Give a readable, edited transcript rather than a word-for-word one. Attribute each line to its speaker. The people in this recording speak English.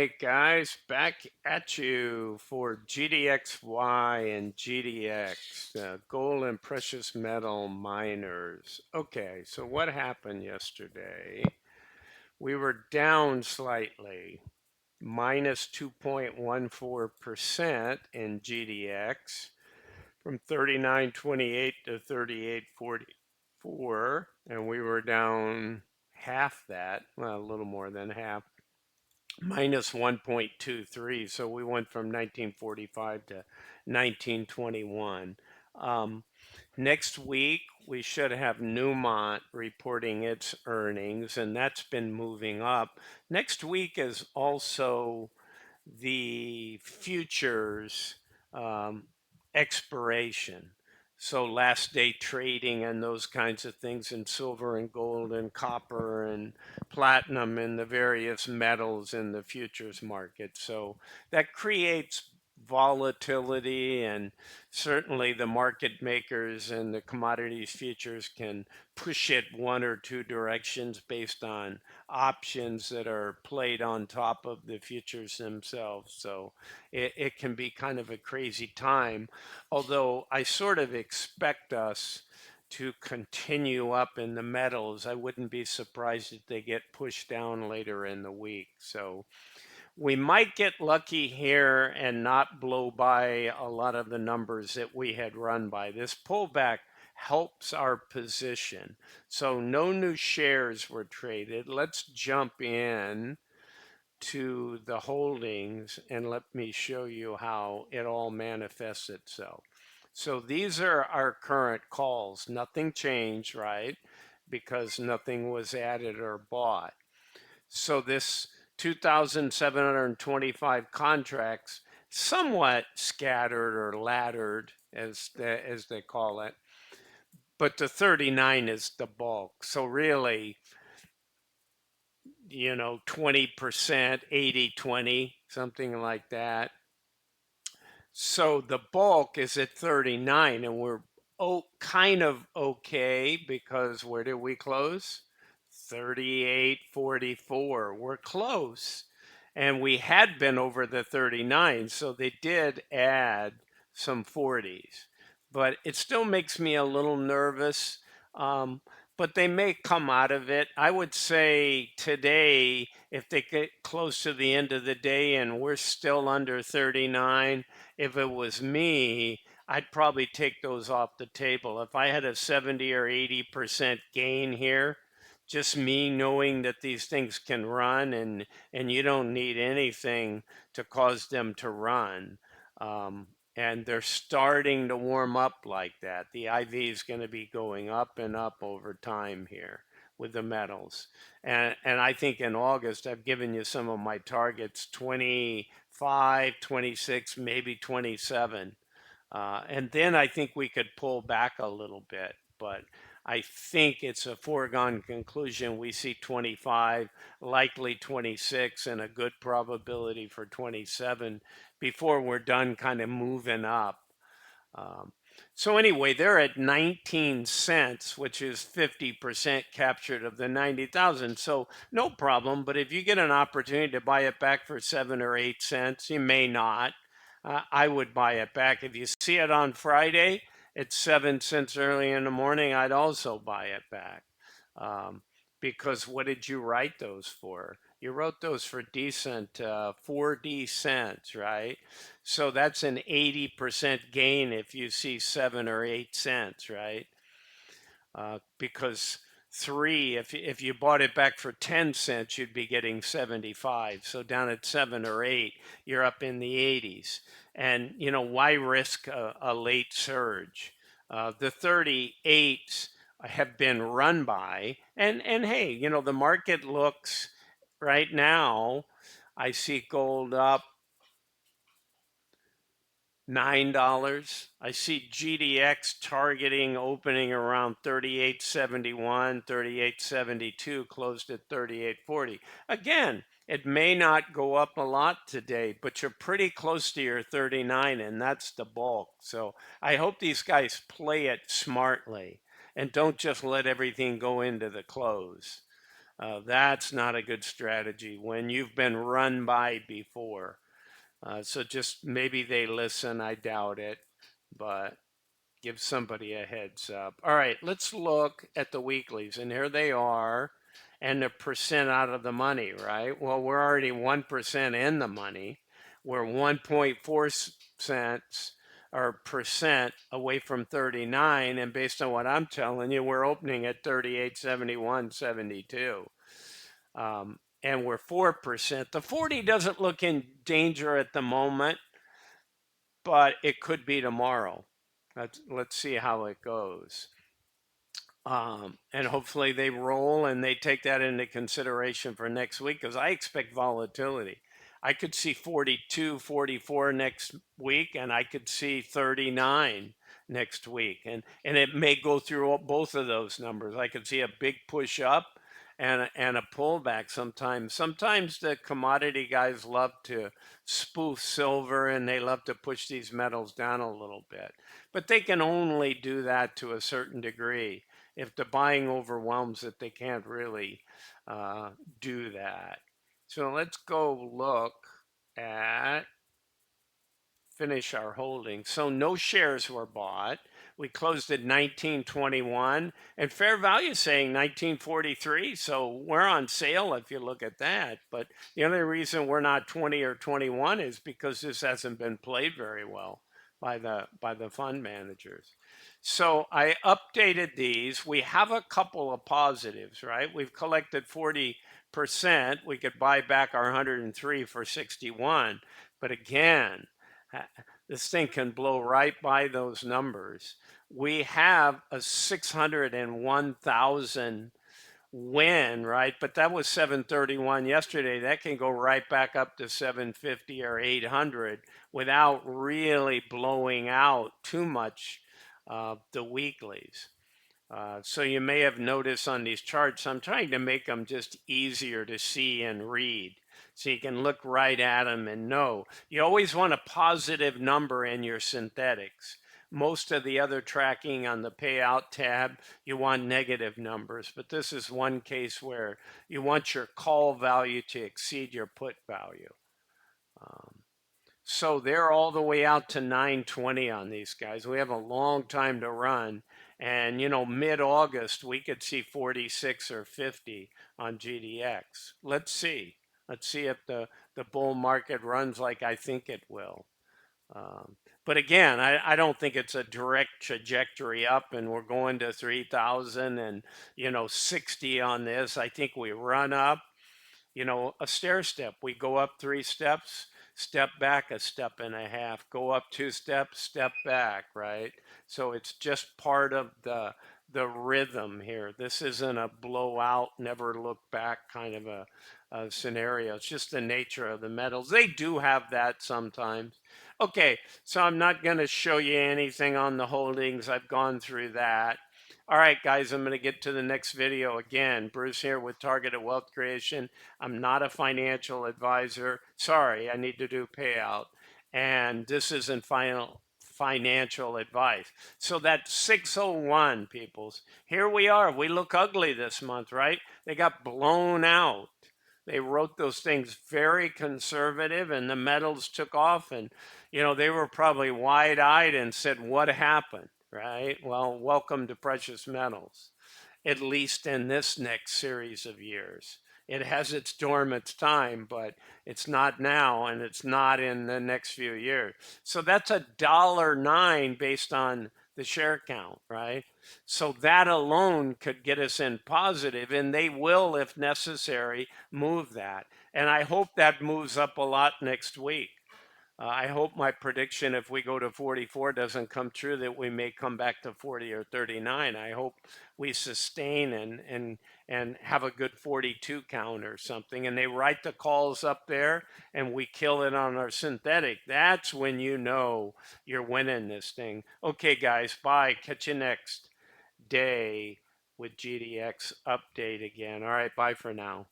Speaker 1: right, guys, back at you for GDXY and GDX, gold and precious metal miners. Okay, so what happened yesterday? We were down slightly, minus 2.14% in GDX from 39.28 to 38.44, and we were down half that, well, a little more than half, minus 1.23. So we went from 1945 to 1921. Um, Next week, we should have Newmont reporting its earnings, and that's been moving up. Next week is also the futures um, expiration. So last day trading and those kinds of things in silver and gold and copper and platinum and the various metals in the futures market. So that creates volatility, and certainly the market makers and the commodities futures can push it one or two directions based on options that are played on top of the futures themselves. So it can be kind of a crazy time, although I sort of expect us to continue up in the metals. I wouldn't be surprised if they get pushed down later in the week. So we might get lucky here and not blow by a lot of the numbers that we had run by. This pullback helps our position. So no new shares were traded. Let's jump in to the holdings and let me show you how it all manifests itself. So these are our current calls. Nothing changed, right? Because nothing was added or bought. So this 2,725 contracts, somewhat scattered or laddered, as they call it, but the 39 is the bulk. So really, 20%, 80-20, something like that. So the bulk is at 39, and we're kind of okay because where did we close? 38.44. We're close. And we had been over the 39, so they did add some 40s. But it still makes me a little nervous. Um, but they may come out of it. I would say today, if they get close to the end of the day and we're still under 39, if it was me, I'd probably take those off the table. If I had a 70 or 80% gain here, just me knowing that these things can run and you don't need anything to cause them to run. Um, and they're starting to warm up like that. The IV is going to be going up and up over time here with the metals. And I think in August, I've given you some of my targets, 25, 26, maybe 27. And then I think we could pull back a little bit. But I think it's a foregone conclusion. We see 25, likely 26, and a good probability for 27 before we're done kind of moving up. Um, so anyway, they're at 19 cents, which is 50% captured of the 90,000. So no problem. But if you get an opportunity to buy it back for 7 or 8 cents, you may not. I would buy it back. If you see it on Friday at 7 cents early in the morning, I'd also buy it back. Um, because what did you write those for? You wrote those for decent 4D cents, right? So that's an 80% gain if you see 7 or 8 cents, right? Because if you bought it back for 10 cents, you'd be getting 75. So down at 7 or 8, you're up in the 80s. And, why risk a late surge? The 38s have been run by, and hey, the market looks right now, I see gold up $9. I see GDX targeting opening around 38.71, 38.72, closed at 38.40. Again, it may not go up a lot today, but you're pretty close to your 39, and that's the bulk. So I hope these guys play it smartly and don't just let everything go into the close. That's not a good strategy when you've been run by before. So just maybe they listen. I doubt it, but give somebody a heads up. All right, let's look at the weeklies, and here they are, and the percent out of the money, right? Well, we're already 1% in the money. We're 1.4 cents or percent away from 39, and based on what I'm telling you, we're opening at 38.71.72. And we're 4%. The 40 doesn't look in danger at the moment, but it could be tomorrow. Let's see how it goes. And hopefully they roll and they take that into consideration for next week because I expect volatility. I could see 42, 44 next week, and I could see 39 next week. And it may go through both of those numbers. I could see a big push up and a pullback sometimes. Sometimes the commodity guys love to spoof silver and they love to push these metals down a little bit. But they can only do that to a certain degree. If the buying overwhelms it, they can't really uh, do that. So let's go look at finish our holding. So no shares were bought. We closed at 1921 and fair value saying 1943. So we're on sale if you look at that. But the only reason we're not 20 or 21 is because this hasn't been played very well by the fund managers. So I updated these. We have a couple of positives, right? We've collected 40%. We could buy back our 103 for 61. But again, this thing can blow right by those numbers. We have a 601,000 win, right? But that was 731 yesterday. That can go right back up to 750 or 800 without really blowing out too much the weeklies. So you may have noticed on these charts, I'm trying to make them just easier to see and read. So you can look right at them and know. You always want a positive number in your synthetics. Most of the other tracking on the payout tab, you want negative numbers. But this is one case where you want your call value to exceed your put value. So they're all the way out to 920 on these guys. We have a long time to run. And, mid-August, we could see 46 or 50 on GDX. Let's see. Let's see if the bull market runs like I think it will. But again, I don't think it's a direct trajectory up and we're going to 3,000 and, 60 on this. I think we run up a stair step. We go up 3 steps, step back a step and a half, go up 2 steps, step back, right? So it's just part of the rhythm here. This isn't a blowout, never look back kind of a scenario. It's just the nature of the metals. They do have that sometimes. Okay, so I'm not going to show you anything on the holdings. I've gone through that. All right, guys, I'm going to get to the next video again. Bruce here with Targeted Wealth Creation. I'm not a financial advisor. Sorry, I need to do payout. And this isn't financial advice. So that's 601, peoples. Here we are. We look ugly this month, right? They got blown out. They wrote those things very conservative and the metals took off and they were probably wide-eyed and said, "What happened?" Right? Well, welcome to precious metals, at least in this next series of years. It has its dormant time, but it's not now and it's not in the next few years. So that's $1.09 based on the share count, right? So that alone could get us in positive, and they will, if necessary, move that. And I hope that moves up a lot next week. I hope my prediction, if we go to 44, doesn't come true, that we may come back to 40 or 39. I hope we sustain and have a good 42 count or something. And they write the calls up there and we kill it on our synthetic. That's when you know you're winning this thing. Okay, guys, bye. Catch you next day with GDX update again. All right, bye for now.